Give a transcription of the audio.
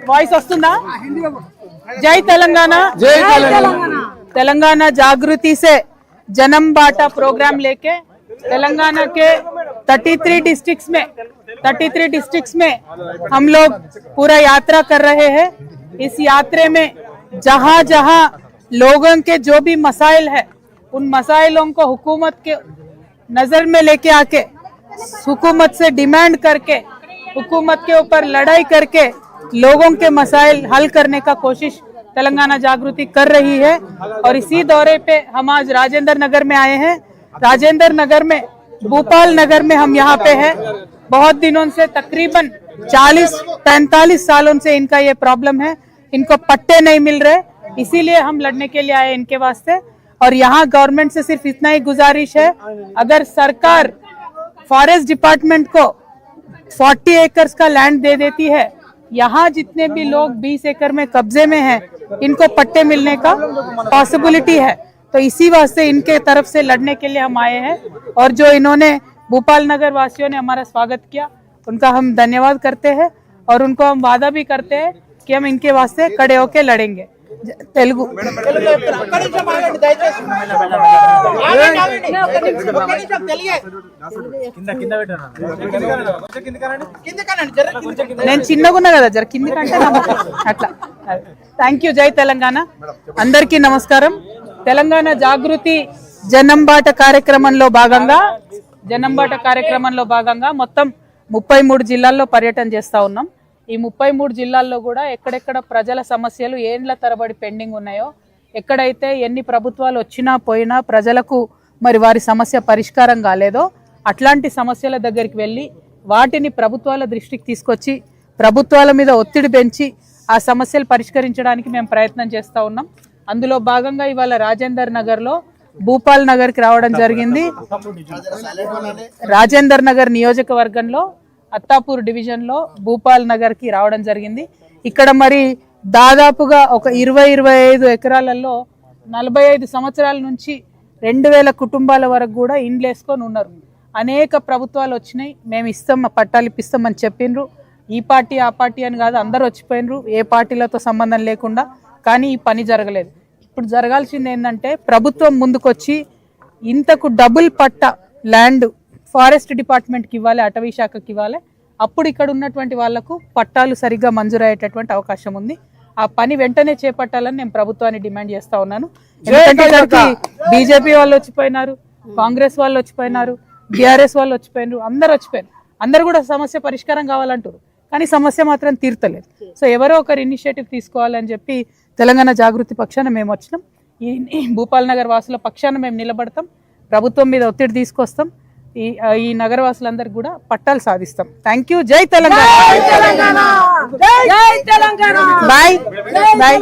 Voice వస్తుందా? जय तेलंगाना, जय तेलंगाना। तेलंगाना जागृति से जन्म बाटा प्रोग्राम लेके तेलंगाना के 33 डिस्ट्रिक्ट्स में हम लोग पूरा यात्रा कर रहे हैं। इस यात्रा में जहां जहां लोगों के जो भी मसाइल है उन मसाइलों को हुकूमत के नजर में लेके आके हुकूमत से डिमांड करके हुकूमत के ऊपर लड़ाई करके लोगों के मसाइल हल करने का कोशिश तेलंगाना जागृति कर रही है। और इसी दौरे पे हम आज राजेंद्र नगर में आए हैं। राजेंद्र नगर में भोपाल नगर में हम यहाँ पे हैं। बहुत दिनों से तकरीबन 40-45 सालों से इनका ये प्रॉब्लम है, इनको पट्टे नहीं मिल रहे, इसीलिए हम लड़ने के लिए आए इनके वास्ते। और यहाँ गवर्नमेंट से सिर्फ इतना ही गुजारिश है, अगर सरकार फॉरेस्ट डिपार्टमेंट को 40 एकर्स का लैंड दे देती है, यहाँ जितने भी लोग 20 एकड़ में कब्जे में हैं इनको पट्टे मिलने का पॉसिबिलिटी है। तो इसी वास्ते इनके तरफ से लड़ने के लिए हम आए हैं। और जो इन्होंने भोपाल नगर वासियों ने हमारा स्वागत किया उनका हम धन्यवाद करते हैं और उनको हम वादा भी करते हैं कि हम इनके वास्ते खड़े होकर लड़ेंगे। तेलुगु నేను చిన్నగున్నా కదా జర కింది కంటే అట్లా థ్యాంక్ యూ। జై తెలంగాణ, అందరికీ నమస్కారం। తెలంగాణ జాగృతి జనంబాట కార్యక్రమంలో భాగంగా మొత్తం 33 జిల్లాల్లో పర్యటన చేస్తా ఉన్నాం। ఈ 33 జిల్లాల్లో కూడా ఎక్కడెక్కడ ప్రజల సమస్యలు ఏండ్ల తరబడి పెండింగ్ ఉన్నాయో, ఎక్కడైతే ఎన్ని ప్రభుత్వాలు వచ్చినా పోయినా ప్రజలకు మరి వారి సమస్య పరిష్కారం కాలేదో అట్లాంటి సమస్యల దగ్గరికి వెళ్ళి వాటిని ప్రభుత్వాల దృష్టికి తీసుకొచ్చి ప్రభుత్వాల మీద ఒత్తిడి పెంచి ఆ సమస్యలు పరిష్కరించడానికి మేము ప్రయత్నం చేస్తూ ఉన్నాం। అందులో భాగంగా ఇవాళ రాజేందర్ నగర్లో భూపాల్ నగర్కి రావడం జరిగింది। రాజేందర్ నగర్ నియోజకవర్గంలో అత్తాపూర్ డివిజన్ లో భూపాల్ నగర్ కి రావడం జరిగింది। ఇక్కడ మరి దాదాపుగా ఒక 20-25 ఎకరాలలో 45 సంవత్సరాల నుంచి 2000 కుటుంబాల వరకు కూడా ఇండ్లేసుకొని ఉన్నారు। అనేక ప్రభుత్వాలు వచ్చినాయి, మేము ఇస్తాం పట్టాలు ఇప్పిస్తామని చెప్పిండ్రు। ఈ పార్టీ ఆ పార్టీ అని కాదు, అందరూ వచ్చిపోయినరు ఏ పార్టీలతో సంబంధం లేకుండా, కానీ ఈ పని జరగలేదు। ఇప్పుడు జరగాల్సింది ఏంటంటే ప్రభుత్వం ముందుకొచ్చి ఇంతకు డబుల్ పట్ట ల్యాండ్ ఫారెస్ట్ డిపార్ట్మెంట్కి ఇవ్వాలి, అటవీ శాఖకి ఇవ్వాలి, అప్పుడు ఇక్కడ ఉన్నటువంటి వాళ్లకు పట్టాలు సరిగ్గా మంజూరయ్యేటటువంటి అవకాశం ఉంది। ఆ పని వెంటనే చేపట్టాలని నేను ప్రభుత్వాన్ని డిమాండ్ చేస్తా ఉన్నాను। ఎందుకంటే బీజేపీ వాళ్ళు వచ్చిపోయినారు, కాంగ్రెస్ వాళ్ళు వచ్చిపోయినారు, బీఆర్ఎస్ వాళ్ళు వచ్చిపోయినారు, అందరు వచ్చిపోయారు, అందరు కూడా సమస్య పరిష్కారం కావాలంటారు, కానీ సమస్య మాత్రం తీర్తలేదు। సో ఎవరో ఒకరు ఇనిషియేటివ్ తీసుకోవాలని చెప్పి తెలంగాణ జాగృతి పక్షాన మేము వచ్చినాం। ఈ భూపాల్ నగర్ వాసుల పక్షాన మేము నిలబడతాం, ప్రభుత్వం మీద ఒత్తిడి తీసుకొస్తాం, ఈ నగరవాసులందరికీ కూడా పట్టాలు సాధిస్తాం। Thank you. జై తెలంగాణ, బాయ్ బాయ్।